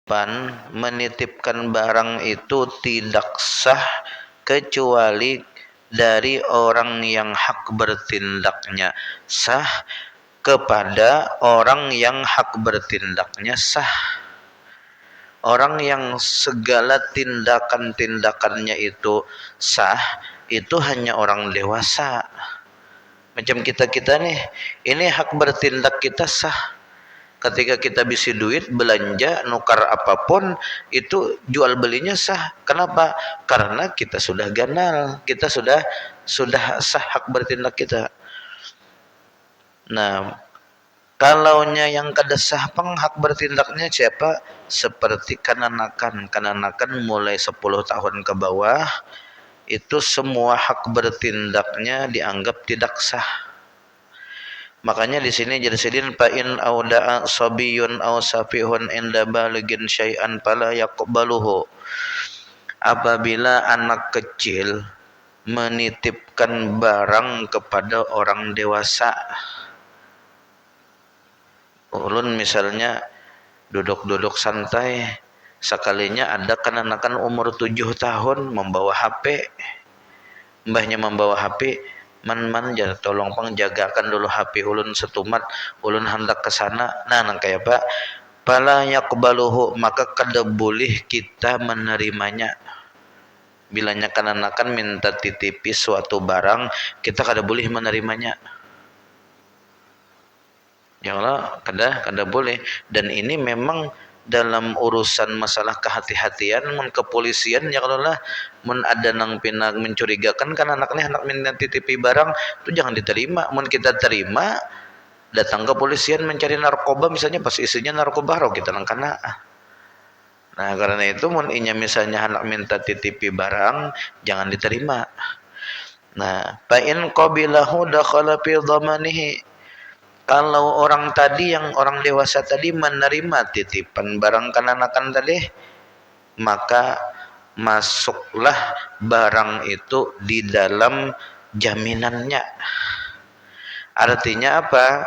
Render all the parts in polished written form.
menitipkan barang itu tidak sah kecuali dari orang yang hak bertindaknya sah kepada orang yang hak bertindaknya sah. Orang yang segala tindakan-tindakannya itu sah, itu hanya orang dewasa. Macam kita-kita nih, ini hak bertindak kita sah. Ketika kita bisi duit, belanja, nukar apapun, itu jual belinya sah. Kenapa? Karena kita sudah ganal, kita sudah sah hak bertindak kita. Nah, kalaunya yang kada sah pang hak bertindaknya siapa? Seperti kananakan mulai 10 tahun ke bawah, itu semua hak bertindaknya dianggap tidak sah. Makanya di sini jadi fa in auda'a sabiyun aw safihun inda baligin syai'an fala yaqbaluhu. Apabila anak kecil menitipkan barang kepada orang dewasa. Ulun misalnya duduk-duduk santai, sekalinya ada kananakan umur 7 tahun membawa HP. Mbahnya membawa HP, man tolong pang jagakan dulu HP ulun setumat, ulun hendak ke sana. Nah, nang kaya Pak, pala yaqbaluhu, maka kada boleh kita menerimanya. Bilanya kananakan minta titipi suatu barang, kita kada boleh menerimanya. Ya Allah, kada boleh. Dan ini memang dalam urusan masalah kehati-hatian mun kepolisian ya kalau lah mun ada nang pinag mencurigakan kan anaknya hendak minta titipi barang itu jangan diterima. Mun kita terima, datang ke polisian mencari narkoba misalnya, pas isinya narkoba ro kita nang kana. Nah, karena itu mun inya misalnya hendak minta titipi barang jangan diterima. Nah, fa in qabilahu dakhala fi dhamanihi. Kalau orang tadi yang orang dewasa tadi menerima titipan barang kananakan tadi, maka masuklah barang itu di dalam jaminannya. Artinya apa?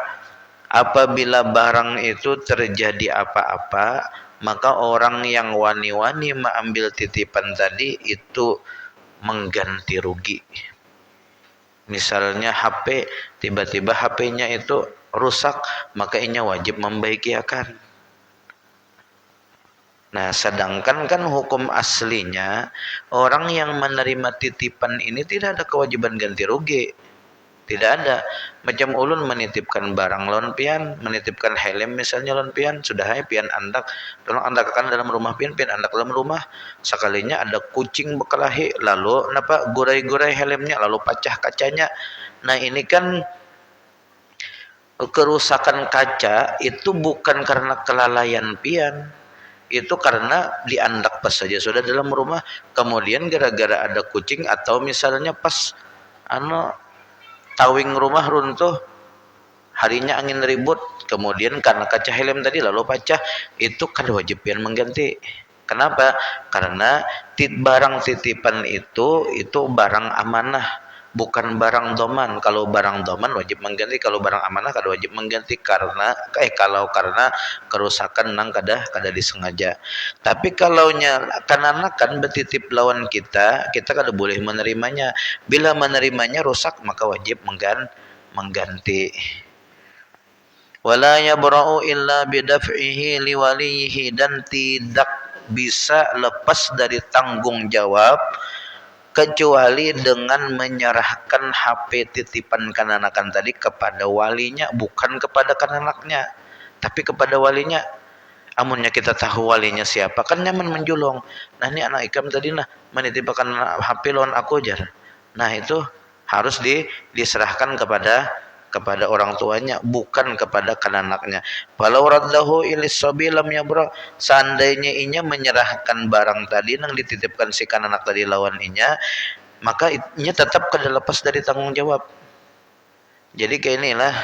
Apabila barang itu terjadi apa-apa, maka orang yang wani-wani mengambil titipan tadi itu mengganti rugi. Misalnya HP, tiba-tiba HP-nya itu rusak, maka inya wajib membaikiakan. Nah, sedangkan kan hukum aslinya orang yang menerima titipan ini tidak ada kewajiban ganti rugi. Tidak ada. Macam ulun menitipkan barang lawan pian, menitipkan helm misalnya lawan pian, sudah hai pian andak, tolong andakkan dalam rumah pian andak dalam rumah. Sekalinya ada kucing berkelahi, lalu napa gurai-gurai helmnya, lalu pecah kacanya. Nah, ini kan kerusakan kaca itu bukan karena kelalaian pian, itu karena diandak pas saja sudah dalam rumah, kemudian gara-gara ada kucing atau misalnya pas tawing rumah runtuh, harinya angin ribut, kemudian karena kaca helm tadi lalu pecah, itu kan wajib pian mengganti. Kenapa? Karena barang titipan itu barang amanah, bukan barang doman. Kalau barang doman wajib mengganti, kalau barang amanah kada wajib mengganti karena karena kerusakan nang kada disengaja. Tapi kalau kananakan betitip lawan kita kada boleh menerimanya. Bila menerimanya rusak maka wajib mengganti. Wala yabra'u illa bidaf'ihi liwalihi, dan tidak bisa lepas dari tanggung jawab kecuali dengan menyerahkan HP titipan kananakan tadi kepada walinya, bukan kepada kananaknya, tapi kepada walinya. Amunnya kita tahu walinya siapa, kan nyaman menjulung. Nah, ini anak ikam tadi menitipkan HP lawan aku jar. Nah, itu harus diserahkan kepada orang tuanya, bukan kepada kananaknya. Walau raddahu ilis sabi lam yabra, seandainya inya menyerahkan barang tadi nang dititipkan si kananak tadi lawan inya, maka inya tetap kada lepas dari tanggung jawab. Jadi kayak inilah,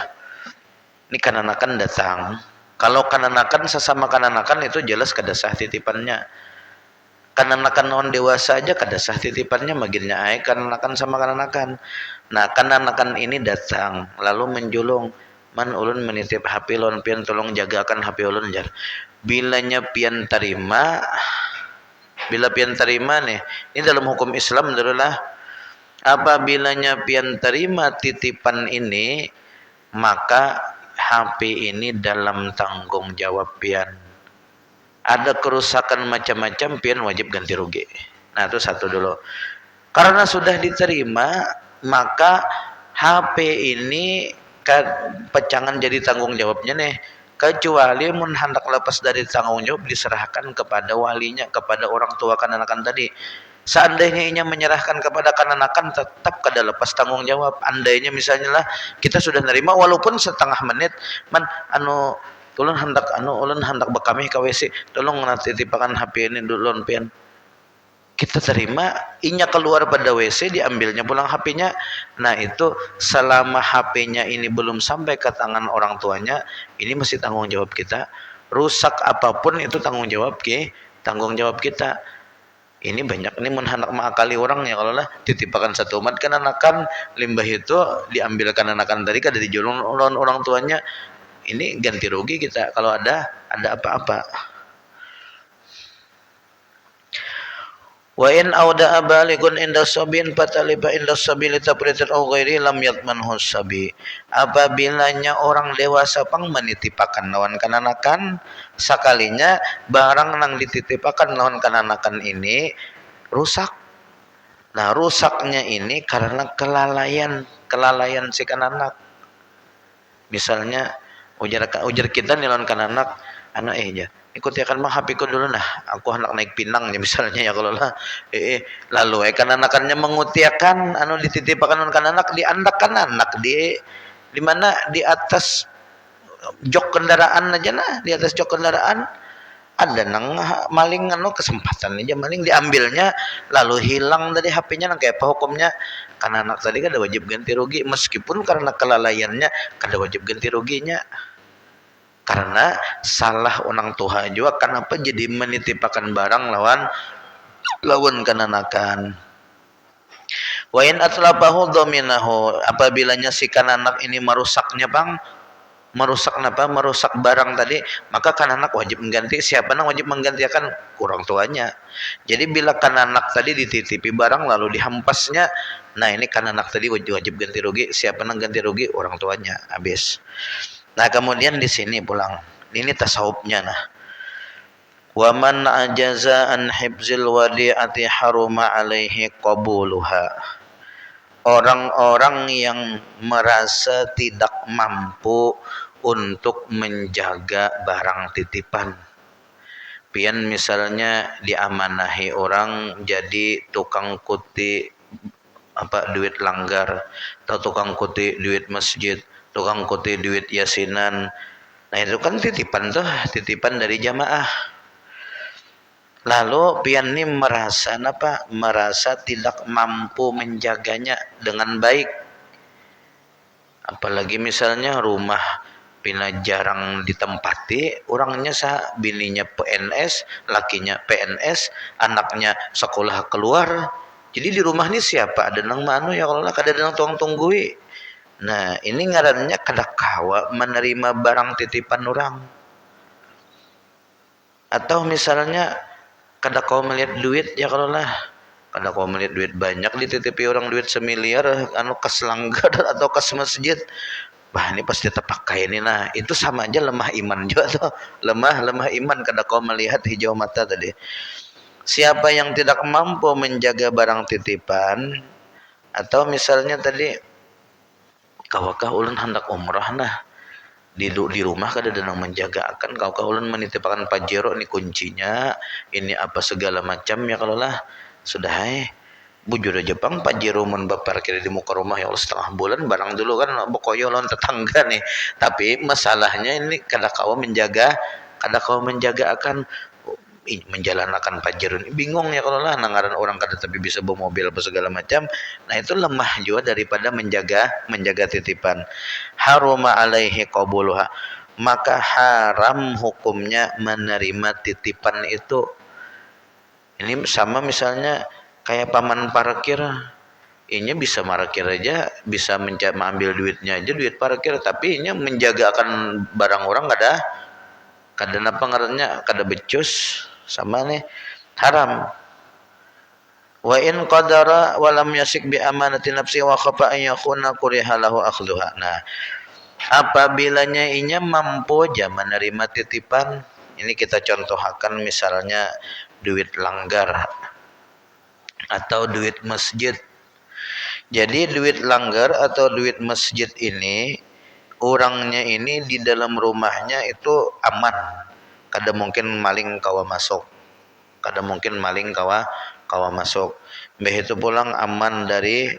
ini kananakan datang. Kalau kananakan sesama kananakan itu jelas kada sah titipannya. Kananakan non dewasa aja kada sah titipannya, magirnya ai kananakan sama kananakan. Nah, kananakan ini datang lalu menjulung, man ulun menitip HP lawan pian, tolong jagakan HP ulun jar. bilanya pian terima, bila pian terima nih, ini dalam hukum Islam adalah apabila pian terima titipan ini, maka HP ini dalam tanggung jawab pian. Ada kerusakan macam-macam, pian wajib ganti rugi. Nah, itu satu dulu. Karena sudah diterima, maka HP ini pecangan jadi tanggung jawabnya nih. Kecuali mun hendak lepas dari tanggung jawab, diserahkan kepada walinya, kepada orang tua kanakan tadi. Seandainya inya menyerahkan kepada kanakan, tetap kada lepas tanggung jawab. Andainya misalnya lah kita sudah nerima walaupun setengah menit, man ulun hendak bekami ke WC, tolong nanti tipakan HP ini dulu pian. Kita terima, inya keluar pada WC, diambilnya pulang HP-nya. Nah, itu selama HP-nya ini belum sampai ke tangan orang tuanya, ini masih tanggung jawab kita. Rusak apapun itu tanggung jawab kita. Ini banyak nih hendak mengakali orang ya, kalau lah titipakan satu umat kan anakan, limbah itu diambilkan anakan tadi kada dijolong orang tuanya. Ini ganti rugi kita kalau ada apa-apa. Wa in auda balighun inda sabin fataliba inda sabili tafritan aw ghairi lam yatmanhu sabi. Apabila orang dewasa pang menitipakan lawan kananakan, sakalinya barang nang dititipakan lawan kananakan ini rusak. Nah, rusaknya ini karena kelalaian si kananak. Misalnya ujar kita nih lawan kananak, anak aja ikuti akan mah HP ku dulu nah, aku hendak naik Pinang ya misalnya ya, kalau lah lalu kanakannya mengutiakan dititipakan kananak, diandakan anak di mana di atas jok kendaraan aja nah, di atas jok kendaraan ada nang maling kesempatan aja maling diambilnya lalu hilang dari HP-nya, nang kayak apa hukumnya? Kananak tadi kan ada wajib ganti rugi, meskipun karena kelalaiannya kada wajib ganti ruginya. Karena salah orang tua juga, kenapa jadi menitipakan barang lawan kananakan. Wa in atlabahu dhaminahu, apabila si kananak ini merusak barang tadi, maka kananak wajib mengganti. Siapa nang wajib menggantikan? Orang tuanya. Jadi bila kananak tadi dititipi barang lalu dihampasnya, nah ini kananak tadi wajib ganti rugi. Siapa nang ganti rugi? Orang tuanya. Habis. Nah, kemudian di sini pulang. Ini tasawufnya nah. Wa man ajaza an hibzil wadi'ati haruma alaihi qabuluha. Orang-orang yang merasa tidak mampu untuk menjaga barang titipan. Pian misalnya diamanahi orang jadi tukang kuti duit langgar, atau tukang kuti duit masjid, tukang kuti duit yasinan. Nah, itu kan titipan dari jamaah. Lalu pian ini merasa tidak mampu menjaganya dengan baik. Apalagi misalnya rumah pina jarang ditempati, orangnya bininya PNS, lakinya PNS, anaknya sekolah keluar. Jadi di rumah ini siapa? Ada nang manu ya, kalau lah kada ada nang tuang tunggui. Nah, ini ngarannya kada kawa menerima barang titipan orang. Atau misalnya kada kawa melihat duit ya, kalau lah kada kawa melihat duit banyak dititipi orang, duit semiliar kas langgar atau kas masjid. Bah, ini pasti terpakai ini. Nah, itu sama aja lemah iman juga tuh. Lemah iman, kada kawa melihat hijau mata tadi. Siapa yang tidak mampu menjaga barang titipan, atau misalnya tadi kawakah ulun hendak umrah nah, di rumah kada ada nang menjaga akan, kawakah ulun menitipkan pajero ini kuncinya, ini apa segala macam ya, kalau lah sudah bujur Jepang pajero mun baparkir di muka rumah ya Allah setengah bulan barang dulu kan bokoyo lawan tetangga nih. Tapi masalahnya ini kada kawa menjaga akan menjalankan pajero ini, bingung ya kalau lah nangaran orang kada tapi bisa bawa mobil apa segala macam. Nah, itu lemah juga daripada menjaga titipan. Haruma alaihi qabuluha, maka haram hukumnya menerima titipan itu. Ini sama misalnya kayak paman parkir, ini bisa parkir aja, bisa mengambil duitnya aja, duit parkir, tapi ini menjaga akan barang orang kada Kadana pangarannya kada becus sama nih haram. Wa in qadara wa lam yasik bi amanati nafsi wa khafa an yakuna kuriha lahu akhdhuha. Nah, apabila inya mampu aja menerima titipan, ini kita contohkan misalnya duit langgar atau duit masjid. Jadi duit langgar atau duit masjid ini orangnya ini di dalam rumahnya itu aman. Kada mungkin maling kawa masuk. Kada mungkin maling kawa masuk. Mbah itu pulang aman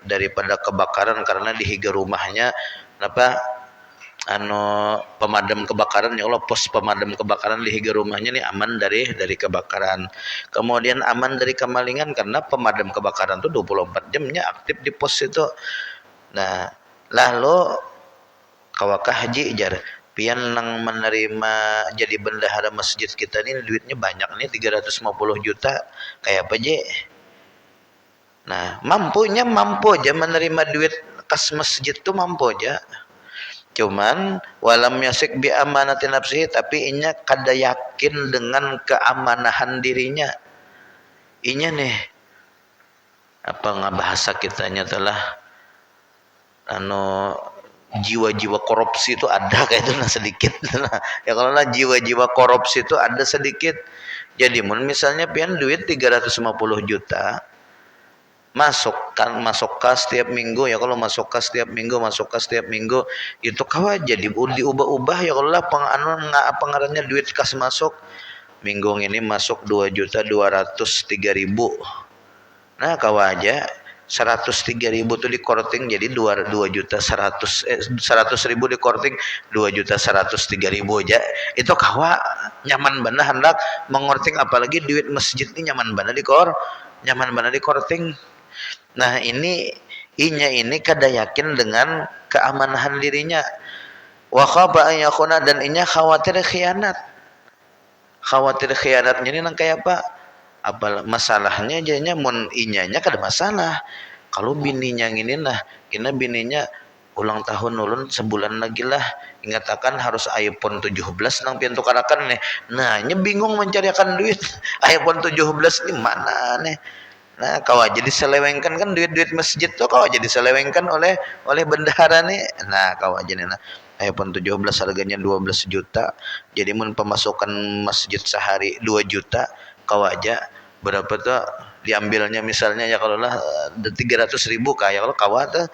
daripada kebakaran karena dihiga rumahnya apa pemadam kebakaran, ya Allah, pos pemadam kebakaran dihiga rumahnya nih aman dari kebakaran. Kemudian aman dari kemalingan karena pemadam kebakaran tuh 24 jamnya aktif di pos itu. Nah, lalu kawakah haji jar pian nang menerima jadi bendahara masjid kita ini duitnya banyak nih 350 juta kayak apa je. Nah, mampu aja menerima duit kas masjid tuh mampu aja. Cuman walam yasik bi amanati nafsi, tapi inya kada yakin dengan keamanahan dirinya. Inya nih apa bahasa kitanya telah jiwa-jiwa korupsi itu ada kayak itu sedikit. Ya kalau lah jiwa-jiwa korupsi itu ada sedikit. Jadi misalnya pian duit 350 juta masuk kas setiap minggu, ya kalau masuk kas setiap minggu itu kawa jadi diubah-ubah, ya kalau lah pengarannya duit kas masuk minggu ini masuk 2.203.000. Nah kawa aja 103.000 tuh di korting jadi 2.100.000 di korting 2.103.000 aja. Itu kawa nyaman benar hendak mengorting, apalagi duit masjid ini nyaman benar di korting. Nah, inya ini kada yakin dengan keamanan dirinya. Wa khaba an yakuna, dan inya khawatir khianat. Khawatir khianatnya ini nang kayak apa? Apa masalahnya jadinya inyanya kada masalah. Kalau bininya ini nah, kena bininya ulang tahun ulun sebulan lagi lah, ingatakan harus iPhone 17 nang pian tukarakan nih. Nah, nya bingung mencarikan duit. iPhone 17 ini mana nih? Nah, kau aja diselewengkan kan duit-duit masjid tuh, kau aja diselewengkan oleh bendahara nih. Nah, kau aja nih nah. iPhone 17 harganya 12 juta. Jadi pemasukan masjid sehari 2 juta, kau aja berapa tuh diambilnya misalnya ya kalau lah 300.000 kayak kalau kau tuh.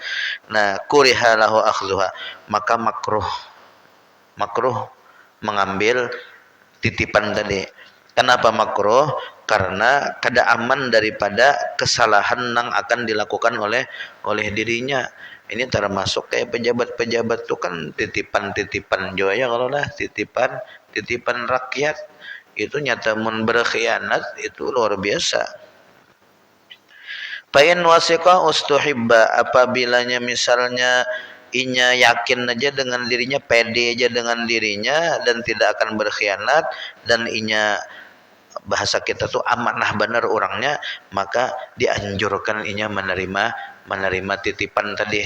Nah, kuriha lahu akhdhuha, maka makruh mengambil titipan tadi. Kenapa makruh? Karena kada aman daripada kesalahan yang akan dilakukan oleh dirinya. Ini termasuk kayak pejabat-pejabat tuh kan titipan ya kalau lah titipan rakyat itu nyata berkhianat itu luar biasa. Pain wasiqa ustuhibba, apabillanya misalnya inya yakin aja dengan dirinya, pede aja dengan dirinya dan tidak akan berkhianat, dan inya bahasa kita tuh amanah benar orangnya, maka dianjurkan inya menerima titipan tadi.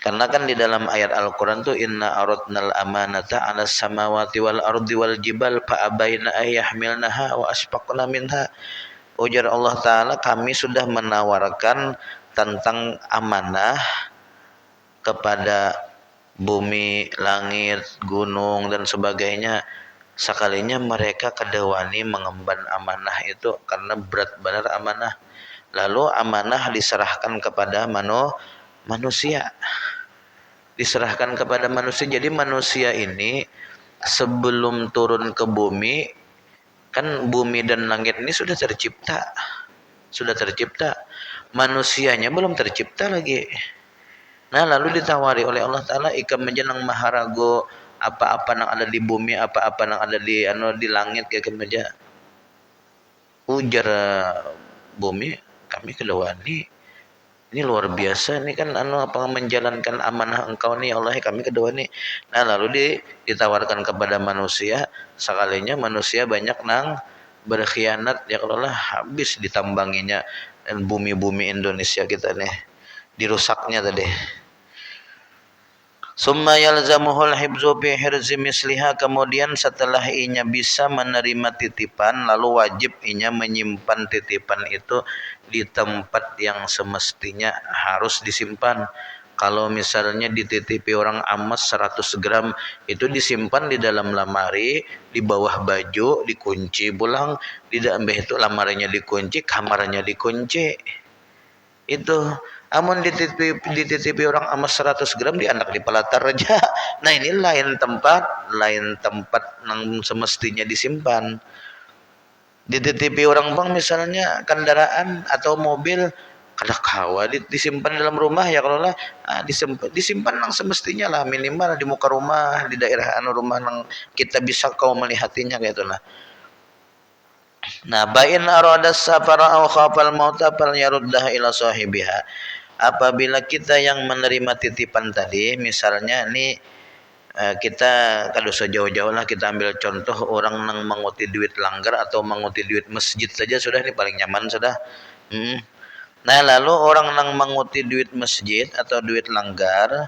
Karena kan di dalam ayat Al-Qur'an tuh inna aradnal amanata 'alas samawati wal ardi wal jibal fa abaina ayyahmilnaha wa asfaqna minha. Ujar Allah Ta'ala, kami sudah menawarkan tentang amanah kepada bumi, langit, gunung dan sebagainya. Sekalinya mereka kedawani mengemban amanah itu karena berat benar amanah. Lalu amanah diserahkan kepada manusia. Diserahkan kepada manusia. Jadi manusia ini sebelum turun ke bumi, kan bumi dan langit ini sudah tercipta. Manusianya belum tercipta lagi. Nah, lalu ditawari oleh Allah Ta'ala, ikam menjenang maharago apa-apa yang ada di bumi, apa-apa yang ada di langit, kayak meja. Ujar bumi, kami kedawani. Ini luar biasa nih kan menjalankan amanah engkau nih Allah, kami kedawani. Nah, lalu ditawarkan kepada manusia, sekalinya manusia banyak nang berkhianat, ya kalau lah habis ditambanginya dan bumi-bumi Indonesia kita nih dirusaknya tadi. Summa yalzamuhul hibzu bi hirzi misliha, kemudian setelah inya bisa menerima titipan lalu wajib inya menyimpan titipan itu di tempat yang semestinya harus disimpan. Kalau misalnya dititipi orang amas 100 gram itu disimpan di dalam lamari, di bawah baju, dikunci pulang, di dalam itu lamarinya dikunci, kamarnya dikunci. Itu amun dititipi orang amas 100 gram di anak di pelatar aja. Nah ini lain tempat yang semestinya disimpan. Dititipi orang bang misalnya kendaraan atau mobil kada kawa disimpan dalam rumah ya kalau lah disimpan yang semestinya lah, minimal di muka rumah, di daerah rumah yang kita bisa kau melihatinya kayak itulah. Nah, bain arada safara aw khafal mauta fal yaruddah ila sahibiha. Apabila kita yang menerima titipan tadi, misalnya nih kita kalau sejauh-jauh lah kita ambil contoh orang yang menguti duit langgar atau menguti duit masjid saja sudah, ini paling nyaman sudah. Nah, lalu orang yang menguti duit masjid atau duit langgar,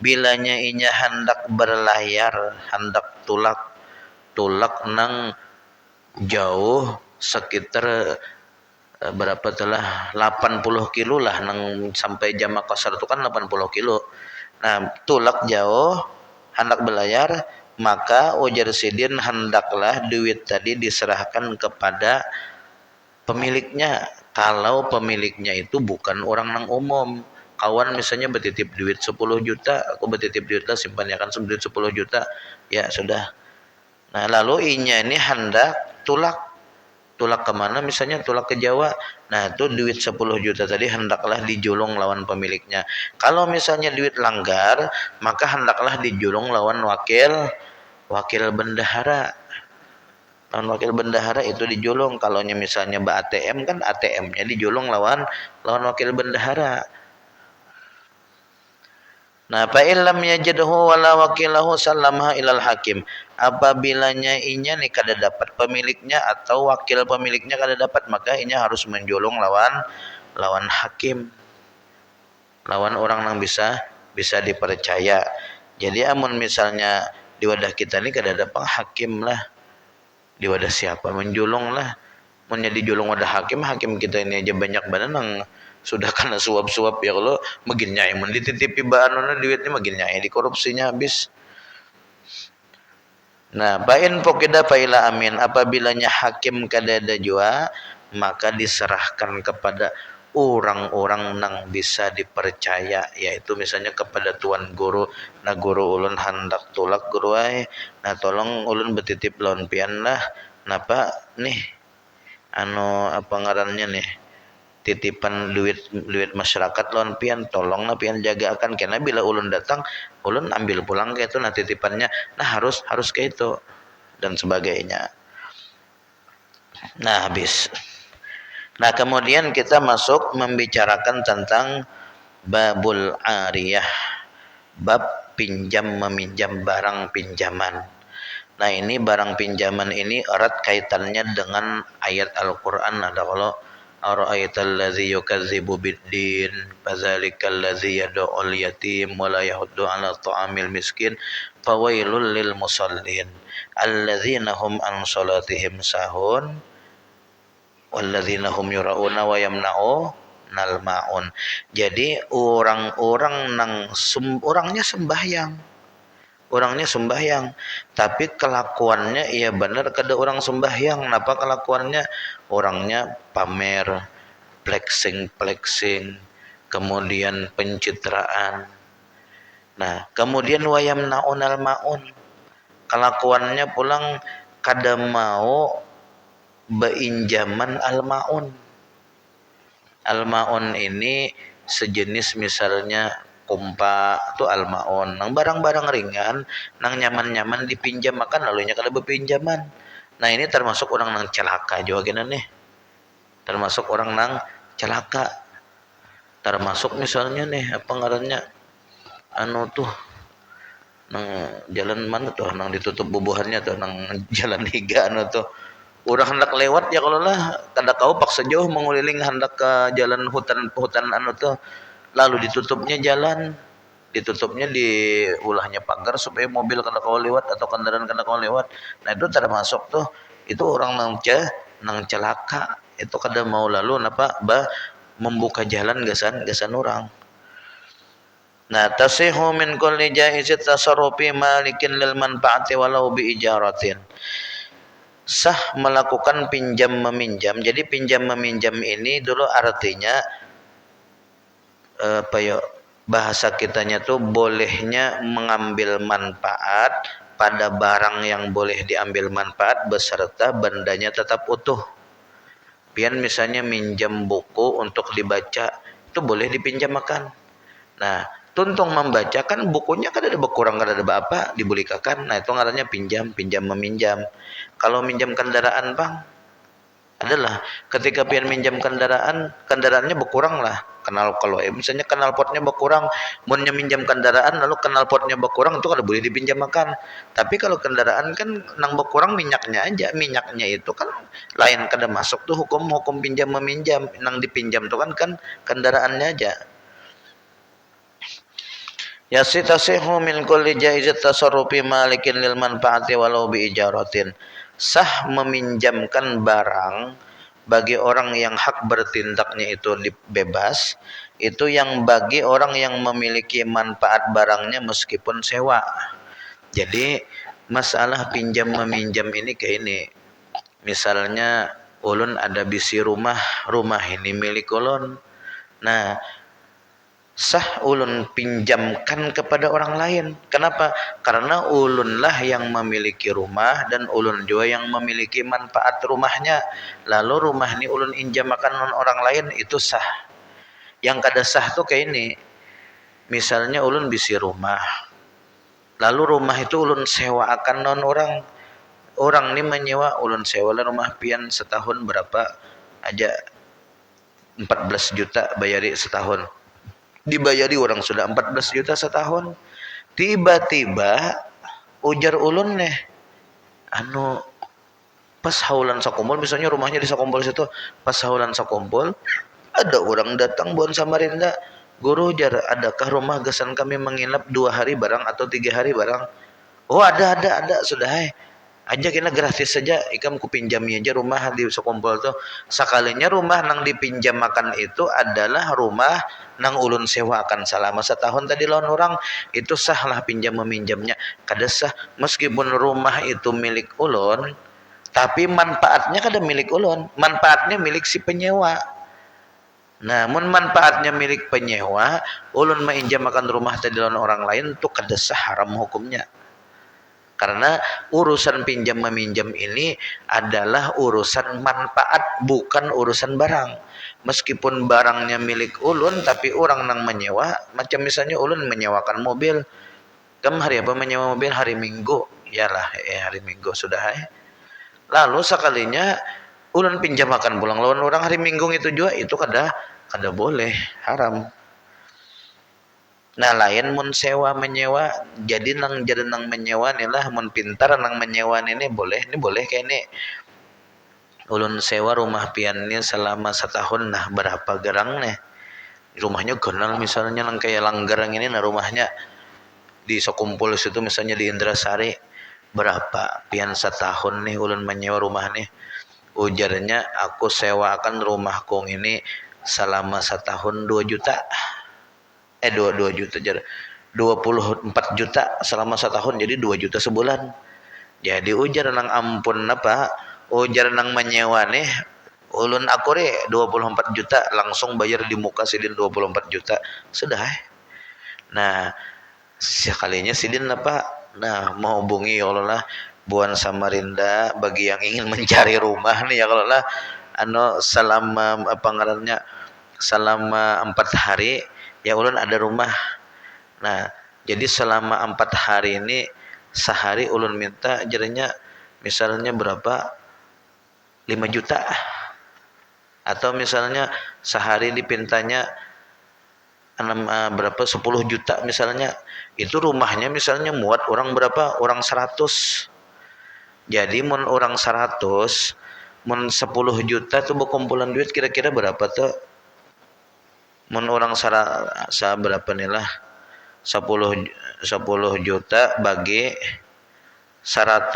bilanya inya hendak berlayar, hendak tulak nang jauh sekitar berapa telah 80 kilo lah nang sampai Jama Qasar itu kan 80 kilo. Nah, tulak jauh hendak berlayar, maka ujar sidin hendaklah duit tadi diserahkan kepada pemiliknya. Kalau pemiliknya itu bukan orang nang umum, kawan misalnya bertitip duit 10 juta, aku bertitip duit lah simpan ya kan duit 10 juta, ya sudah. Nah, lalu inya ini hendak tulak kemana, misalnya tulak ke Jawa. Nah, itu duit 10 juta tadi hendaklah dijulung lawan pemiliknya. Kalau misalnya duit langgar, maka hendaklah dijulung lawan wakil bendahara. Lawan wakil bendahara itu dijulung. Kalau misalnya ATM kan ATM-nya dijulung lawan wakil bendahara. Nah, fa illam yajidhu wala wakilahu sallamaha ilal hakim. Apabilanya inya nih kada dapat pemiliknya atau wakil pemiliknya kada dapat, maka inya harus menjulung lawan hakim. Lawan orang yang bisa dipercaya. Jadi amun misalnya di wadah kita ni kada ada penghakim lah. Di wadah siapa menjulung lah. Mun jadi julung wadah hakim kita ini aja banyak badan yang sudah kena suap-suap ya, kalau makin nyai mun dititipi baanona duitnya makin nyai dikorupsinya habis. Nah, bain pokida faila amin, apabilanya hakim kadada jua maka diserahkan kepada orang-orang yang bisa dipercaya, yaitu misalnya kepada tuan guru. Nah, guru ulun hendak tulak guru ay, nah tolong ulun betitip lawan pian lah napa nih apa ngarannya nih titipan duit masyarakat lawan pian, tolonglah pian jagakan, karena bila ulun datang ulun ambil pulang kayak itu nah titipannya, nah harus kayak itu dan sebagainya. Nah, habis. Nah, kemudian kita masuk membicarakan tentang babul ariyah, bab pinjam meminjam, barang pinjaman. Nah, ini barang pinjaman ini erat kaitannya dengan ayat Al-Qur'an. Ada kalau ara'aital ladzi yukadzibu biddin fadzalikal ladzi yad'ul yatim wa la yahuddu 'ala ta'amil miskin fawailul lil musallin alladzina hum an salatihim sahun walladzina hum yura'una wa yamna'unal ma'un. Jadi orang-orang orangnya sembahyang tapi kelakuannya iya benar kada orang sembahyang. Napa kelakuannya? Orangnya pamer, flexing, kemudian pencitraan. Nah, kemudian wayam naunal maun, kelakuannya pulang kada mau beinjaman al-maun. Al-maun ini sejenis misalnya kumpa tu al-maun, nang barang-barang ringan, nang nyaman-nyaman dipinjam makan lalunya kada berpinjaman. Nah, ini termasuk orang nang celaka juga kena nih. Termasuk orang nang celaka. Termasuk misalnya nih apa ngarannya? Tuh nang jalan mana tuh nang ditutup bubuhannya tuh nang jalan higa tuh. Urang hendak lewat ya kalau lah kada kau paksa jauh menguliling hendak ke jalan hutan tuh, lalu ditutupnya jalan. ditutupnya di ulahnya pagar supaya mobil kada kau lewat atau kendaraan kada kau lewat. Nah itu tidak masuk tuh, itu orang nang celaka itu kada mau lalu napa membuka jalan gasan orang. Nah, tasihu min kulli jaizit tasarrufi malikin lil manfaati walau bi ijaratin. Sah melakukan pinjam meminjam. Jadi pinjam meminjam ini dulu artinya apa ya, bahasa kitanya tuh bolehnya mengambil manfaat pada barang yang boleh diambil manfaat beserta bandanya tetap utuh. Pian misalnya minjam buku untuk dibaca, itu boleh dipinjamkan. Nah, tuntung membaca kan bukunya kan ada berkurang, kan ada apa dibulikakan. Nah, itu ngarannya pinjam meminjam. Kalau minjam kendaraan, Bang, adalah ketika pian minjam kendaraannya berkurang lah. Kalau misalnya knalpotnya berkurang, munnya minjam kendaraan lalu knalpotnya berkurang, itu kada boleh dipinjamkan. Tapi kalau kendaraan kan nang berkurang minyaknya aja, minyaknya itu kan lain, kada masuk tuh hukum pinjam meminjam. Nang dipinjam tuh kan kendaraannya aja. Yasitasihu min kulli jaizat tasarrufi malikin lil manfaati walau bi ijaratin. Sah meminjamkan barang bagi orang yang hak bertindaknya itu bebas, itu yang bagi orang yang memiliki manfaat barangnya meskipun sewa. Jadi masalah pinjam meminjam ini kayak ini. Misalnya ulun ada bisi rumah ini milik ulun. Nah, sah ulun pinjamkan kepada orang lain. Kenapa? Karena ulunlah yang memiliki rumah dan ulun juga yang memiliki manfaat rumahnya. Lalu rumah ini ulun injamakan orang lain, itu sah. Yang kada sah tuh kayak ini. Misalnya ulun bisi rumah. Lalu rumah itu ulun sewakan non orang. Orang ini menyewa, ulun sewa rumah pian setahun berapa aja, 14 juta bayari setahun. Dibayari orang sudah 14 juta setahun. Tiba-tiba ujar ulun nih, pas haulan sakumpul, misalnya rumahnya di sakumpul situ, pas haulan sakumpul ada orang datang buan Samarinda, guru jar, adakah rumah gasan kami menginap 2 hari barang atau 3 hari barang? Oh ada sudah aja kena gratis saja, ikam ku pinjami aja rumah di sakumpul tuh. Sekalinya rumah nang dipinjamakan itu adalah rumah nang ulun sewakan selama setahun tadi lawan orang, itu sahlah pinjam meminjamnya. Kada sah meskipun rumah itu milik ulun, tapi manfaatnya kada milik ulun, manfaatnya milik si penyewa. Namun manfaatnya milik penyewa, ulun menginjamkan rumah tadi lawan orang lain, itu kada sah, haram hukumnya. Karena urusan pinjam meminjam ini adalah urusan manfaat, bukan urusan barang. Meskipun barangnya milik ulun, tapi orang nang menyewa, macam misalnya ulun menyewakan mobil. Kamu hari apa menyewa mobil? Hari Minggu. Yalah, hari Minggu sudah. Lalu sekalinya ulun pinjamakan pulang lawan orang hari Minggu itu juga, itu kada boleh, haram. Nah, lain mun sewa menyewa, jadi nang menyewa nilah mun pintar nang menyewa ini boleh kayak ini. Ulun sewa rumah pian ini selama setahun, nah berapa gerang nih? Rumahnya kenal misalnya nang kayak Langgarang ini, nah rumahnya di Sekumpul situ misalnya di Indrasari, berapa pian setahun nih ulun menyewa rumah nih. Ujarnya aku sewakan rumahku ini selama setahun 2 juta. 2 juta jar. 24 juta selama setahun, jadi 2 juta sebulan. Jadi ujar nang ampun apa? Ujar nang menyewa nih, ulun akure 24 juta langsung bayar di muka sidin 24 juta. Sudah. Nah, sekalinya sidin apa? Nah, menghubungi ya Allah lah Buan Samarinda bagi yang ingin mencari rumah nih ya kalau lah selama apa ngarannya, selama 4 hari ya ulun ada rumah. Nah, jadi selama 4 hari ini sehari ulun minta jadinya misalnya berapa? 5 juta. Atau misalnya sehari dipintanya berapa? 10 juta misalnya. Itu rumahnya misalnya muat orang berapa? Orang 100. Jadi mun orang 100, mun 10 juta tuh berkumpulan duit kira-kira berapa tuh? Mun orang berapa nih lah? 10 juta bagi 100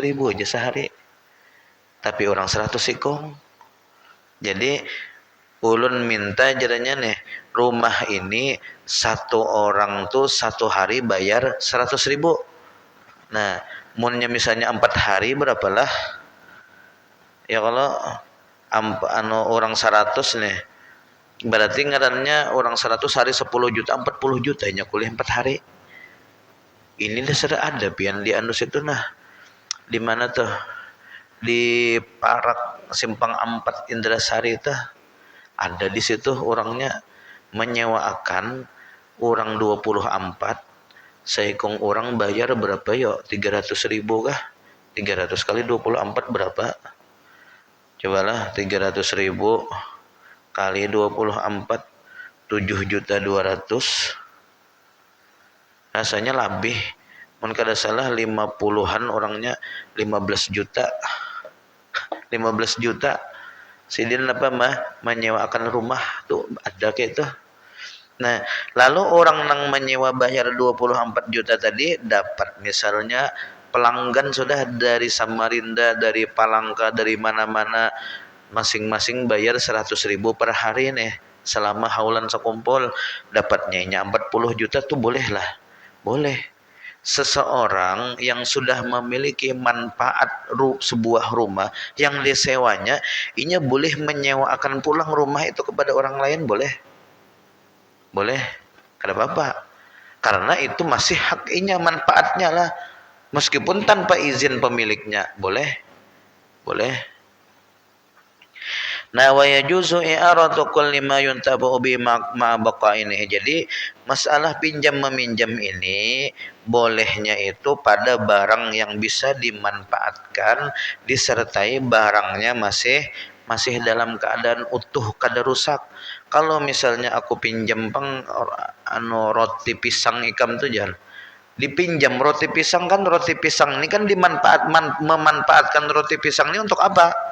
ribu aja sehari. Tapi orang 100 ikong. Jadi ulun minta jadinya nih, rumah ini satu orang tuh satu hari bayar 100 ribu. Nah, munnya misalnya 4 hari berapalah? Ya kalau orang 100 nih, berarti ngarannya orang 100 hari 10 juta, 40 juta nya kuliah 4 hari. Ini sudah ada pian di Andus itu nah. Di mana tuh? Di Parak Simpang 4 Indrasari itu ada di situ orangnya menyewakan orang 24, seikong orang bayar berapa yo? 300 ribu kah? 300 kali 24 berapa? Cobalah 300 ribu kali 24, 7.200.000. Rasanya lebih. Mun kada salah 50-an orangnya 15 juta. 15 juta. Sidin apa menyewakan rumah tuh ada kayak itu. Nah, lalu orang nang menyewa bayar 24 juta tadi dapat misalnya pelanggan sudah dari Samarinda, dari Palangka, dari mana-mana, masing-masing bayar 100 ribu per hari nih. Selama haulan sekumpul dapatnya 40 juta tuh boleh lah. Boleh. Seseorang yang sudah memiliki manfaat sebuah rumah yang disewanya, inya boleh menyewakan pulang rumah itu kepada orang lain, boleh. Boleh. Kada apa-apa. Karena itu masih hak inya, manfaatnya lah. Meskipun tanpa izin pemiliknya, boleh. Boleh. Nah, wa yajuzu i'aratu kulli ma yuntabu bi ma ini. Jadi, masalah pinjam meminjam ini bolehnya itu pada barang yang bisa dimanfaatkan disertai barangnya masih dalam keadaan utuh, kada rusak. Kalau misalnya aku pinjam roti pisang ikam tuh jangan dipinjam roti pisang, kan roti pisang ini kan memanfaatkan roti pisang ini untuk apa?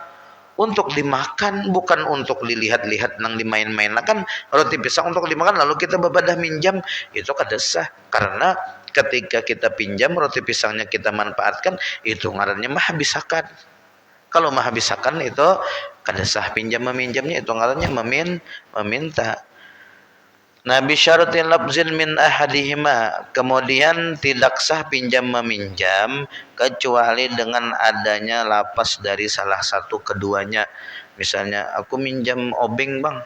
Untuk dimakan, bukan untuk dilihat-lihat nang dimain-main. Nah, kan roti pisang untuk dimakan lalu kita bebadah minjam, itu kada sah. Karena ketika kita pinjam roti pisangnya kita manfaatkan, itu ngarannya mahabisakan. Kalau mahabisakan itu kada sah pinjam meminjamnya, itu ngarannya meminta. Nabi syaratin labzin min ahadihima, kemudian tidak sah pinjam meminjam kecuali dengan adanya lapas dari salah satu keduanya. Misalnya aku minjam obeng bang,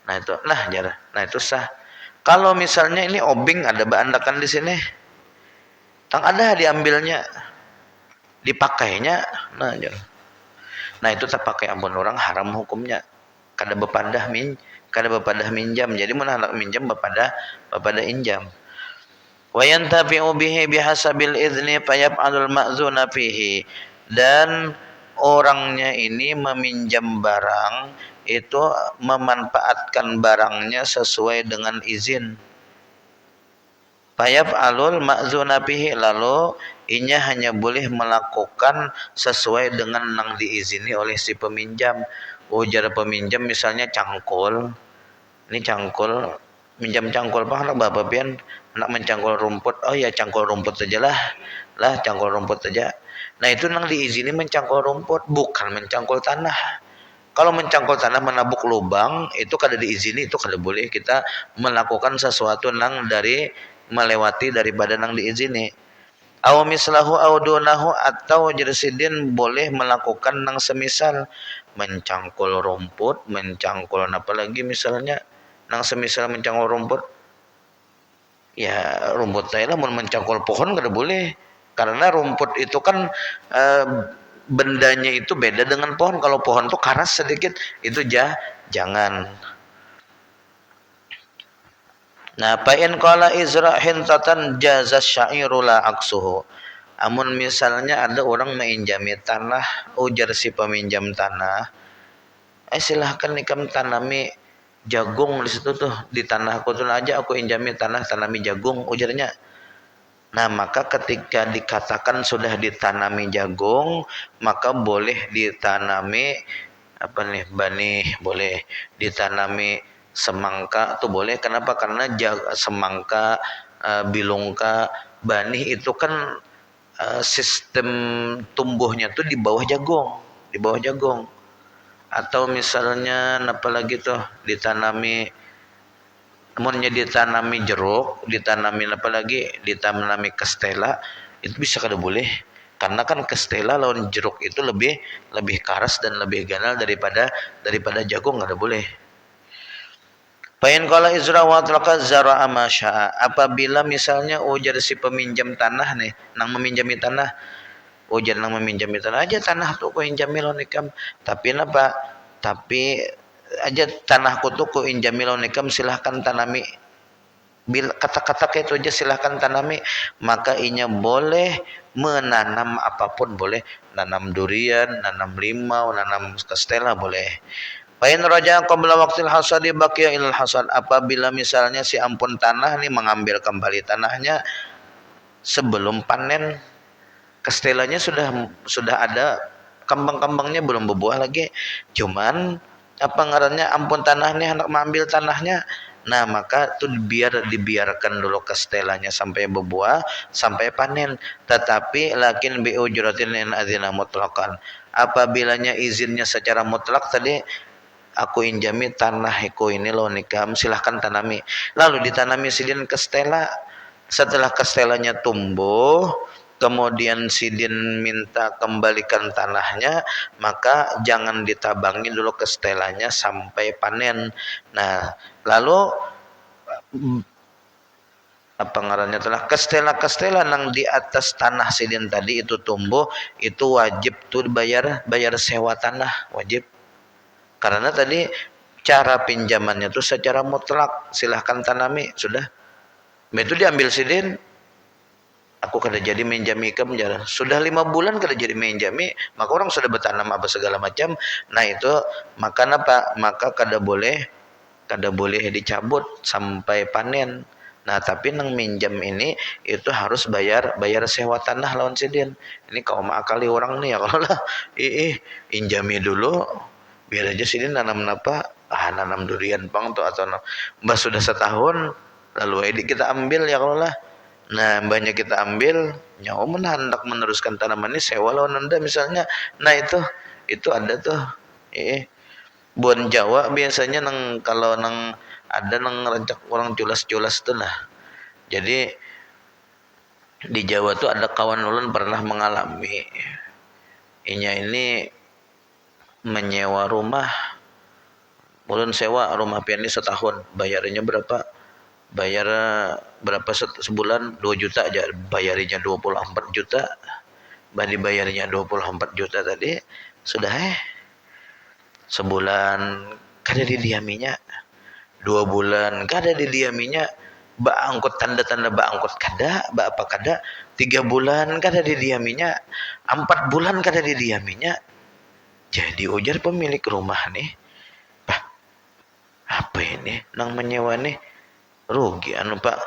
nah itu nah itu sah. Kalau misalnya ini obeng ada baandakan di sini, tang ada diambilnya, dipakainya, nah itu terpakai ampun orang haram hukumnya, kada bepadah minjam. Jadi mun hendak minjam bepadah injam. Wa yantafi'u bihi bihasabil idzni fayaf'alul ma'zuna fihi. Dan orangnya ini meminjam barang itu memanfaatkan barangnya sesuai dengan izin. Fayaf'alul ma'zuna fihi, lalu inya hanya boleh melakukan sesuai dengan yang diizini oleh si peminjam. Ujar peminjam misalnya cangkul, ini cangkul, minjam cangkul pak nak bapak pian nak mencangkul rumput, oh ya cangkul rumput saja lah cangkul rumput saja. Nah itu nang diizini mencangkul rumput, bukan mencangkul tanah. Kalau mencangkul tanah menabuk lubang itu kada diizini, itu kada boleh kita melakukan sesuatu nang dari melewati daripada nang diizini. Aw mislahu aw dunahu, atau jersidin boleh melakukan nang semisal mencangkul rumput, mencangkul apa lagi misalnya nang semisal mencangkul rumput, ya rumput saya lah mencangkul pohon kada boleh, karena rumput itu kan bendanya itu beda dengan pohon. Kalau pohon tuh karas sedikit, itu jangan. Nah, pain qala izra hintatan jazas syairu la aksuhu. Amun misalnya ada orang menginjami tanah, ujar si peminjam tanah, silahkan ikam tanami jagung di situ tuh, di tanahku tuh aja aku injami tanah, tanami jagung, ujarnya. Nah, maka ketika dikatakan sudah ditanami jagung, maka boleh ditanami apa nih, benih, boleh ditanami Semangka tuh boleh. Kenapa? Karena semangka, bilungka, banih itu kan sistem tumbuhnya tuh di bawah jagung, di bawah jagung. Atau misalnya apa lagi tuh ditanami, namunnya ditanami jeruk, ditanami apa lagi, ditanami kastela, itu bisa kada boleh. Karena kan kastela lawan jeruk itu lebih lebih keras dan lebih ganal daripada jagung, kada boleh. Pain kala izra wa atlaka zara'a ma syaa. Apabila misalnya ujar si peminjam tanah nih, nang meminjami tanah, ujar nang meminjami tanah aja tanah tuh ko injami lawan ikam. Tapi napa? Tapi aja tanahku tuh ko injami lawan ikam, silahkan tanami. Bila kata-kata itu aja silahkan tanami, maka inya boleh menanam apapun boleh, nanam durian, nanam limau, nanam kastela boleh. Pain raja qabla waqtil hasadi baqiya ilal hasad. Apabila misalnya si ampun tanah nih mengambil kembali tanahnya sebelum panen, kastelanya sudah ada kembang-kembangnya, belum berbuah lagi. Cuman apa ngarannya ampun tanahnya hendak mengambil tanahnya. Nah, maka itu dibiarkan dulu kastelanya sampai berbuah, sampai panen. Tetapi lakin bi ujratin in adzina mutlaqan. Apabilanya izinnya secara mutlak tadi, aku injami tanah iko ini loh nikam, silahkan tanami. Lalu ditanami sidin kastela. Setelah kastelanya tumbuh, kemudian sidin minta kembalikan tanahnya, maka jangan ditabangi dulu kastelanya sampai panen. Nah, lalu apa ngarannya telah kastela nang di atas tanah sidin tadi itu tumbuh, itu wajib tuh bayar sewa tanah, wajib. Karena tadi cara pinjamannya itu secara mutlak, silahkan tanami, sudah. Itu diambil sidin, aku kada jadi menjami ikam jalan. Sudah 5 bulan kada jadi menjami, maka orang sudah bertanam apa segala macam. Nah itu maka apa? Maka kada boleh dicabut sampai panen. Nah tapi nang minjam ini itu harus bayar sewa tanah lawan sidin. Ini kau akali orang nih ya, kalau lah injami dulu, biar aja sini nanam apa, nanam durian pang tuh atau mbah sudah setahun lalu edik kita ambil ya kalau lah. Nah banyak kita ambil, nyawa hendak meneruskan tanaman ini sewa lawan anda misalnya. Nah itu ada tuh. Buan Jawa biasanya kalau ada rancak orang culas-culas tuh lah. Jadi di Jawa tuh ada kawan ulun pernah mengalami, ini menyewa rumah. Ulun sewa rumah pian ini setahun, bayarnya berapa? Bayar berapa sebulan? 2 juta aja, bayarnya 24 juta. Badi bayarnya 24 juta tadi, sudah sebulan kada didiaminya, 2 bulan kada didiaminya, ba angkut tanda-tanda ba angkut kada, ba apa kada, 3 bulan kada didiaminya, 4 bulan kada didiaminya. Jadi ujar pemilik rumah nih, apa ini nang menyewa nih rugi pak,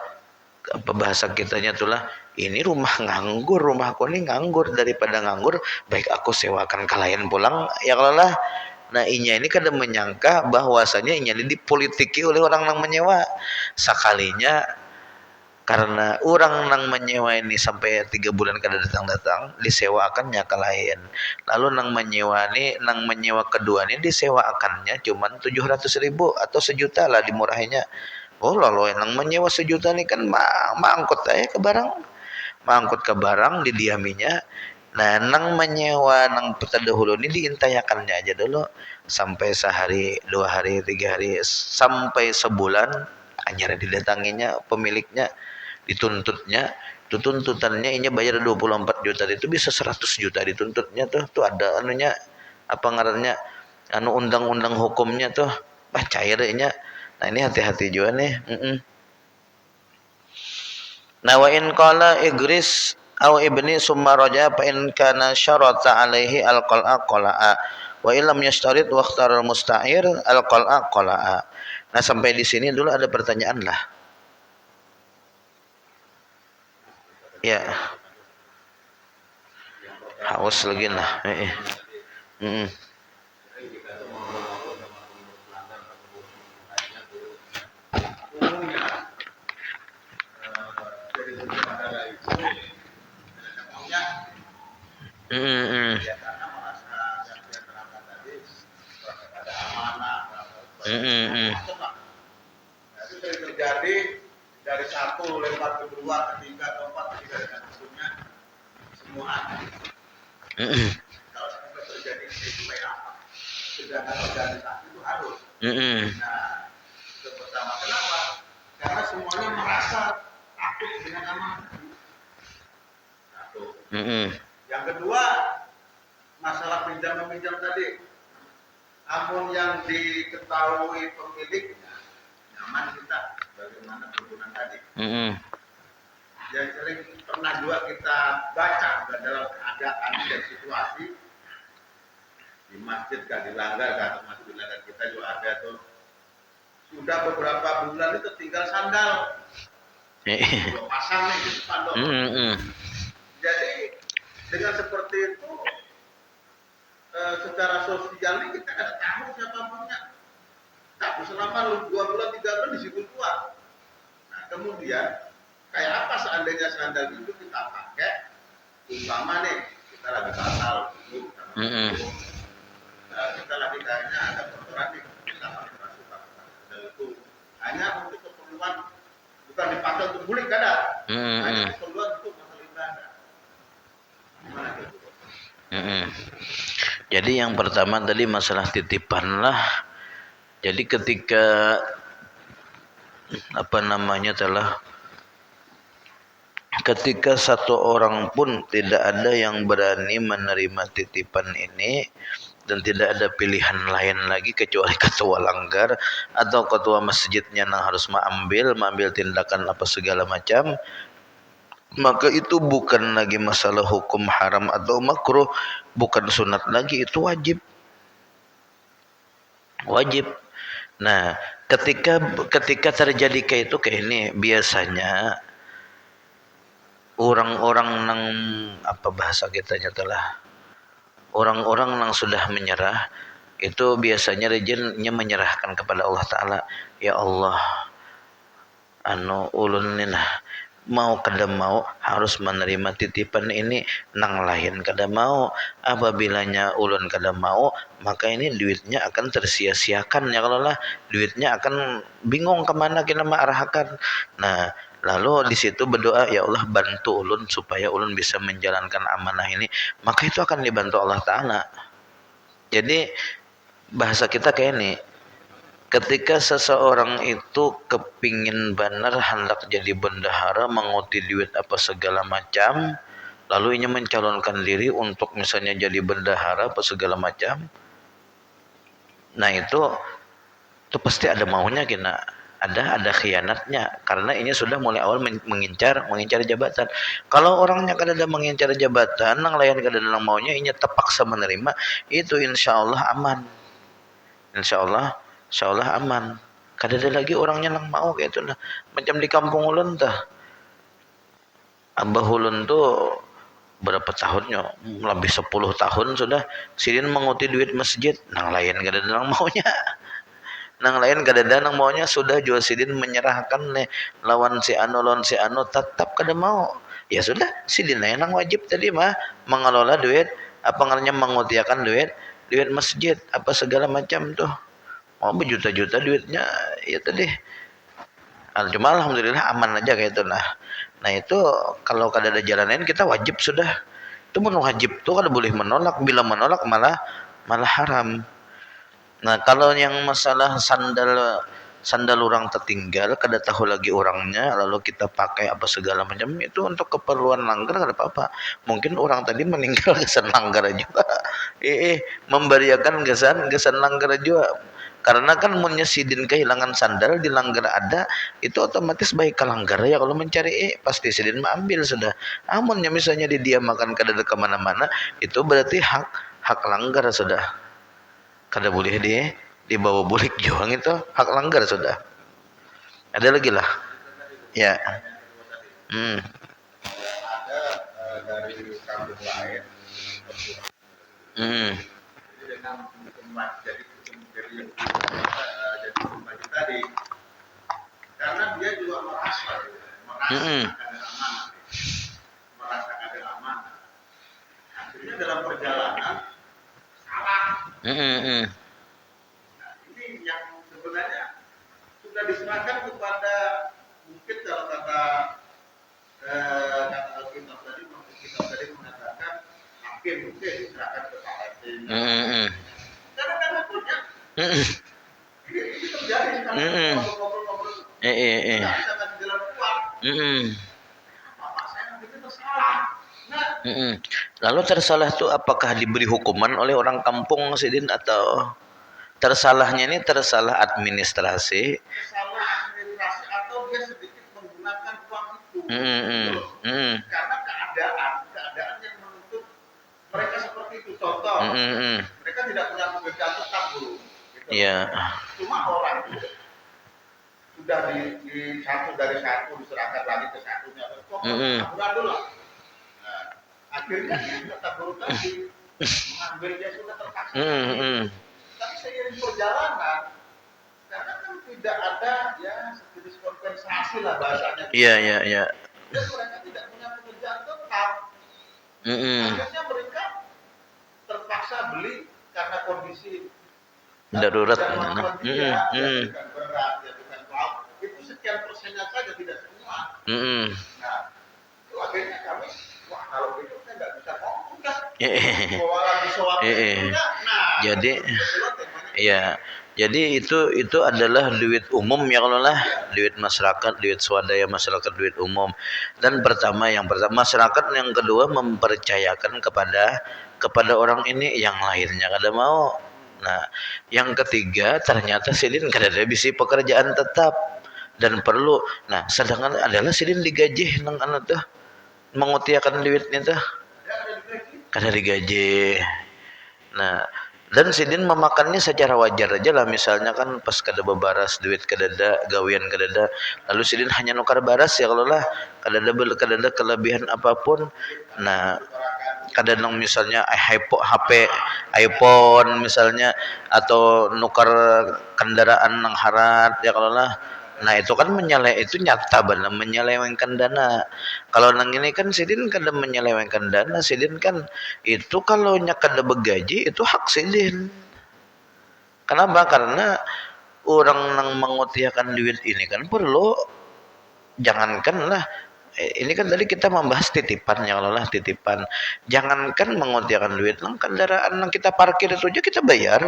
apa bahasa kitanya tulah, ini rumah nganggur, rumahku ini nganggur, daripada nganggur baik aku sewakan kalian pulang ya kalau lah. Nah inya ini kadang menyangka bahwasanya inya ini dipolitiki oleh orang nang menyewa. Sekalinya karena orang nang menyewa ini sampai 3 bulan kada datang-datang, disewakannya ke lain. Lalu nang menyewa kedua ini disewakannya cuman 700.000 atau 1 juta lah dimurahinya. Oh lalu nang menyewa 1 juta nih kan mangkut ke barang, mangkut ke barang didiaminya. Nah nang menyewa nang terdahulu ini diintayakannya aja dulu sampai sehari, 2 hari, 3 hari, sampai sebulan hanya didatanginya pemiliknya, dituntutnya. Itu tuntutannya ini bayar 24 juta, itu bisa 100 juta dituntutnya tuh ada anunya, apa ngarannya, undang-undang hukumnya tuh cairnya. Nah ini hati-hati juga nih. Nah wa in qala igris aw ibni summa raja fa in kana syarata alaihi alqal'a qala'a wa illam yashtarit wa ikhtara musta'ir alqal'a qala'a. Nah sampai di sini dulu ada pertanyaan lah. Ya. Haus lagi lah. Mm-mm. Ya karena merasa yang dia terangkan tadi merasa ada amanah, Mm-mm. nah, itu sering terjadi dari satu lempar ke dua, ketiga, keempat, ketiga dan seterusnya semua ada. Mm-mm. Kalau sampai terjadi supaya apa? Sedangkan organisasi itu harus. Mm-mm. Nah, itu pertama. Kenapa? Karena semuanya merasa takut dengan amanah. Satu. Mm-mm. Yang kedua, masalah pinjam meminjam tadi. Ampun yang diketahui pemiliknya, nyaman kita bagaimana perhubungan tadi. Mm-mm. Yang sering pernah juga kita baca dalam keadaan dan situasi di masjid kan dilanggar kan, termasuk di langgar kita juga ada tuh. Sudah beberapa bulan itu tinggal sandal. Dua pasang nih di depan tuh. Mm-mm. Jadi dengan seperti itu secara sosial ini kita nggak tahu siapa punya. Tapi selama 2 bulan 3 bulan di situ keluar. Nah kemudian kayak apa seandainya sandal itu kita pakai, umpama nih kita lagi batal, kita lagi kayaknya ada kotoran nih, kita pakai pasukan sandal itu hanya untuk keperluan, bukan dipakai untuk bulik kada, hanya keperluan untuk masalah ibadah. Gimana itu? Jadi yang pertama tadi masalah titipan lah. Jadi ketika ketika satu orang pun tidak ada yang berani menerima titipan ini dan tidak ada pilihan lain lagi kecuali ketua langgar atau ketua masjidnya yang harus mengambil tindakan apa segala macam, maka itu bukan lagi masalah hukum haram atau makruh, bukan sunat lagi, itu wajib. Nah, ketika terjadi kayak itu kayak ini, biasanya orang-orang nang apa bahasa kitanya telah orang-orang yang sudah menyerah itu biasanya rejimnya menyerahkan kepada Allah Ta'ala. Ya Allah, ulun ni nah mau kada mau harus menerima titipan ini, nang lain kada mau. Apabila ulun kada mau, maka ini duitnya akan tersia-siakan ya, kalau lah duitnya akan bingung kemana kita mengarahkan. Nah, lalu di situ berdoa, ya Allah bantu ulun supaya ulun bisa menjalankan amanah ini, maka itu akan dibantu Allah Ta'ala. Jadi bahasa kita kayak ini, ketika seseorang itu kepingin benar hendak jadi bendahara, menguti duit apa segala macam, lalu ingin mencalonkan diri untuk misalnya jadi bendahara apa segala macam, nah itu pasti ada maunya kena, ada khianatnya, karena ini sudah mulai awal mengincar jabatan. Kalau orangnya kada ada mengincar jabatan, nang lain kada ada maunya, ini terpaksa menerima, itu insya Allah aman. Insya Allah aman. Kada ada lagi orangnya nang mau kayak itu lah. Macam di kampung ulun tah. Abah ulun tuh berapa tahunnya? Lebih 10 tahun sudah. Sidin menguti duit masjid. Nang lain kada ada nang maunya. Nang lain kada ada nang maunya, sudah jual sidin menyerahkan nih lawan si anu tetap kada mau. Ya sudah, sidin aja nang wajib tadi mah mengelola duit, apa ngarannya mengutiakan duit masjid apa segala macam tuh. Oh berjuta-juta duitnya ya tadi. Cuma alhamdulillah aman aja kayak itu. Nah itu kalau kada ada jalan lain kita wajib sudah. Itu mun wajib tuh kada boleh menolak. Bila menolak malah haram. Nah kalau yang masalah sandal orang tertinggal, kada tahu lagi orangnya, lalu kita pakai apa segala macam, itu untuk keperluan langgar kada apa-apa. Mungkin orang tadi meninggal gesan langgar juga. Memberiakan gesan langgar juga. Karena kan munnya sidin kehilangan sandal di langgar ada, itu otomatis baik ke langgar ya, kalau mencari pasti sidin mengambil sudah. Amunnya misalnya didiamakan kada ada kemana-mana, itu berarti hak langgar sudah. Kada boleh dibawa bulik juang, itu hak langgar sudah. Ada lagi lah. Ya. Ada dari kampung lain. Jadi dengan jadi kembali tadi, karena dia juga merasa ada amanah, Artinya dalam perjalanan salah. Mm-mm. Nah, ini yang sebenarnya sudah diserahkan kepada, mungkin kalau kata Alkitab tadi mengatakan hakim, mungkin diserahkan kepada hakim. Mm-mm. Karena kan hukumnya Mm-mm. ini terjadi sekarang ngobrol-ngobrol. Nggak bisa kasih jalan keluar. Bapak saya itu tersalah. Nah, Lalu tersalah itu apakah diberi hukuman oleh orang kampung Sidin atau tersalahnya ini tersalah administrasi? kesalahan administrasi atau dia sedikit menggunakan uang itu. Karena keadaan yang menuntut mereka seperti itu. Contoh, mereka tidak punya pekerjaan tetap dulu. Gitu. Iya. Cuma orang itu sudah di satu dari satu diserahkan lagi ke satunya. Taburan dulu lah. Nah, akhirnya dia taburan lagi mengambil, dia sudah terpaksa. Tapi seiring perjalanan, karena kan tidak ada ya sejenis kompensasi lah bahasanya. Iya. Dan mereka tidak punya pekerjaan tetap. Akhirnya mereka terpaksa beli karena kondisi darurat. bukan berat, ya bukan laut. Itu sekian persennya saja, tidak semua. Nah, itu akhirnya kami, wah kalau gitu saya nggak bisa ngomong kan. Bawa lagi soal nah, jadi ya. Jadi itu adalah duit umum ya kalau lah, duit masyarakat, duit swadaya masyarakat, duit umum. Dan yang pertama masyarakat, yang kedua mempercayakan kepada orang ini yang lainnya kada mau. Nah, yang ketiga ternyata Sidin kada ada bisi pekerjaan tetap dan perlu. Nah, sedangkan adalah Sidin digaji nang anu tuh mengutiakan duitnya tuh kada digaji. Nah, dan Sidin memakannya secara wajar aja lah, misalnya kan pas kada bebaras duit kadada, gawian kadada, lalu Sidin hanya nukar baras ya kalau lah, kadada kelebihan apapun. Nah, kadang misalnya HP iPhone misalnya, atau nukar kendaraan nang harat ya kalau lah. Nah, itu kan itu nyata benar menyelewengkan dana. Kalau nang ini kan Sidin kada menyelewengkan dana, Sidin kan itu kalau kada begaji itu hak Sidin. Kenapa? Karena orang nang mengutiakan duit ini kan perlu, jangankan lah, ini kan tadi kita membahas titipan ya, lah titipan. Jangankan mengutiakan duit, nang kendaraan yang kita parkir itu aja kita bayar.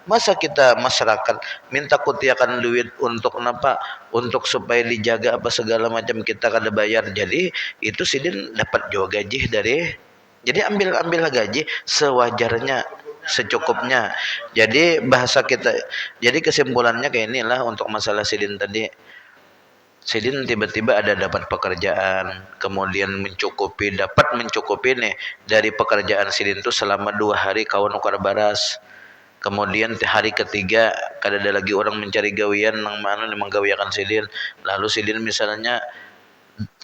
Masa kita masyarakat minta kutiakan duit untuk kenapa? Untuk supaya dijaga apa segala macam kita kada bayar. Jadi itu Sidin dapat juga gaji dari. Jadi ambil gaji sewajarnya, secukupnya. Jadi bahasa kita. Jadi kesimpulannya kayak inilah untuk masalah Sidin tadi. Sidin tiba-tiba ada dapat pekerjaan, kemudian dapat mencukupi nih dari pekerjaan Sidin itu selama 2 hari kawan nukar baras. Kemudian hari ketiga kada ada lagi orang mencari gawian nang mana memang gawiakan Sidin. Lalu Sidin misalnya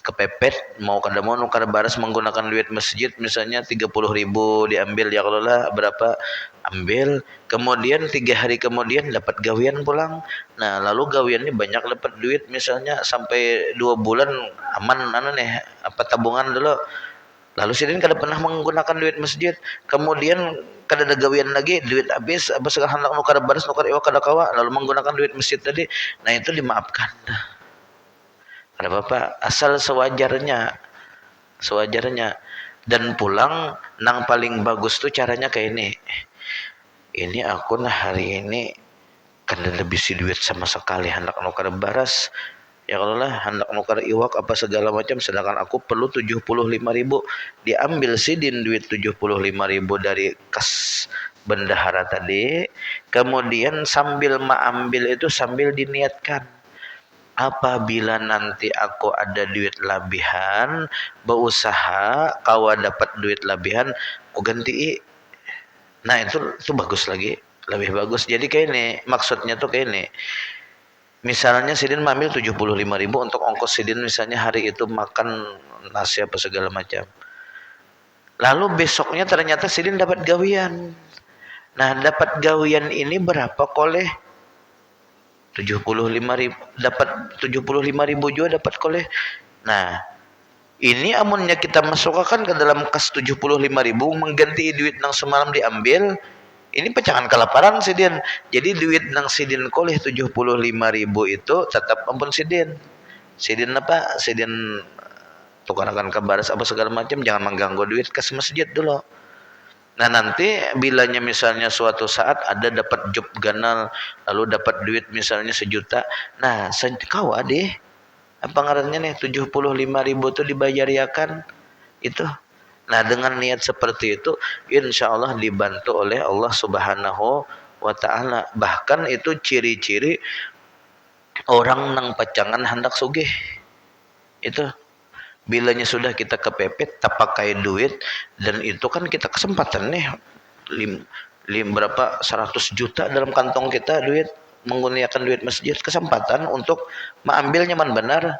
kepepet mau nukar baras menggunakan duit masjid, misalnya 30.000 diambil ya kalau lah berapa ambil, kemudian 3 hari kemudian dapat gawian pulang. Nah, lalu gawiannya banyak dapat duit, misalnya sampai 2 bulan aman tabungan dulu. Lalu Sidin kada pernah menggunakan duit masjid, kemudian kada ada gawian lagi, duit habis apa segala hendak nukar baras nukar iwak kada kawa, lalu menggunakan duit masjid tadi. Nah, itu dimaafkan. Ada apa-apa, asal sewajarnya. Dan pulang nang paling bagus tuh caranya kayak ini. Ini aku hari ini kan lebih si duit sama sekali, hendak nukar baras ya kalau lah, hendak nukar iwak apa segala macam, sedangkan aku perlu 75.000. Diambil Sidin duit 75.000 dari kas bendahara tadi, kemudian sambil mengambil itu sambil diniatkan, apabila nanti aku ada duit labihan, berusaha kawa dapat duit labihan, aku ganti. Nah, itu bagus lagi, lebih bagus. Jadi kayak ini, maksudnya tuh kayak ini. Misalnya Sidin ambil 75.000 untuk ongkos Sidin misalnya hari itu makan nasi apa segala macam. Lalu besoknya ternyata Sidin dapat gawian. Nah, dapat gawian ini berapa koleh? 75.000, dapat 75.000 juga dapat koleh. Nah, Ini amunnya kita masukkan ke dalam kas 75.000 mengganti duit nang semalam diambil, ini pecahan kelaparan sidin. Jadi duit nang sidin koleh 75.000 itu tetap ampun sidin. Sidin apa? Sidin tukarakan ke baras apa segala macam, jangan mengganggu duit kas masjid dulu. Nah nanti bilanya misalnya suatu saat ada dapat job ganal, lalu dapat duit misalnya 1 juta, nah kau adeh apa ngarannya nih 75.000 itu dibayariakan itu. Nah dengan niat seperti itu insya Allah dibantu oleh Allah Subhanahu wa Ta'ala. Bahkan itu ciri-ciri orang nang pacangan hendak sugih itu. Bilanya sudah kita kepepet tak pakai duit, dan itu kan kita kesempatan nih berapa 100 juta dalam kantong kita duit, menggunakan duit masjid, kesempatan untuk mengambilnya man benar,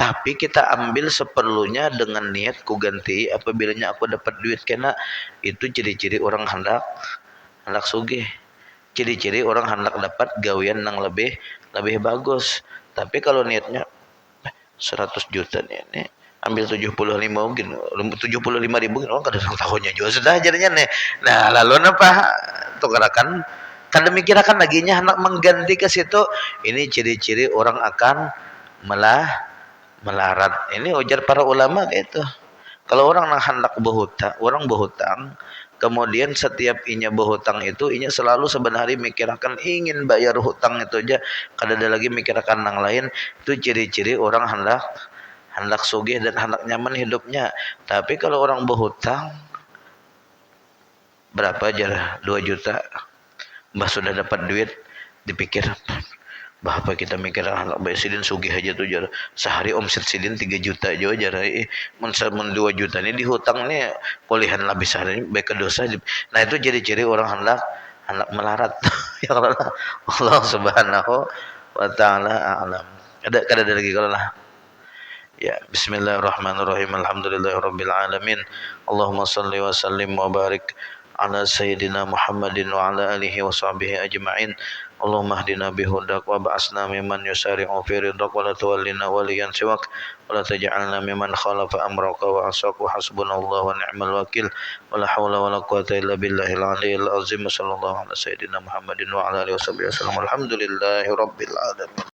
tapi kita ambil seperlunya dengan niat ku ganti apabila aku dapat duit kena. Itu ciri-ciri orang hendak sugih, ciri-ciri orang hendak dapat gawian yang lebih bagus. Tapi kalau niatnya 100 juta nih ambil 75 mungkin 75.000 orang kada tahunnya juga sudah jadinya nih. Nah lalu apa tukarakan kan demikirakan laginya hendak mengganti ke situ. Ini ciri-ciri orang akan melarat. Ini ujar para ulama gitu. Kalau orang hendak berhutang, kemudian setiap inya berhutang itu inya selalu sebenarnya mikirkan ingin bayar hutang itu aja, kada ada lagi mikirkan yang lain. Itu ciri-ciri orang hendak sugih dan hendak nyaman hidupnya. Tapi kalau orang berhutang berapa aja 2 juta, bah sudah dapat duit dipikir bah apa kita mikir anak bayar sidin sugih aja tuh jar sehari omset sidin 3 juta aja jar men 2 juta ini dihutang nih kulihan lebih sehari baik dosa. Nah itu ciri-ciri orang hendak melarat. Ya Allah Subhanahu wa Ta'ala a'lam. Ada lagi kalau lah. Ya, bismillahirrahmanirrahim. Alhamdulillahirabbil alamin. Allahumma shalli wa sallim wa barik ala sayyidina Muhammadin wa ala alihi wa sahbihi ajma'in. Allahumma hdina bihudak wa ba'asna mimman yusari'u fi ridhak wa la tawallina waliyan siwak wa la taj'alna mimman khalafa amraka wa asaq wa hasbunallahu wa ni'mal wakil wa la hawla wa la quwwata illa billahil aliyyil azim. Sallallahu ala sayyidina Muhammadin wa ala alihi wa sahbihi wasallam. Alhamdulillahi rabbil alamin.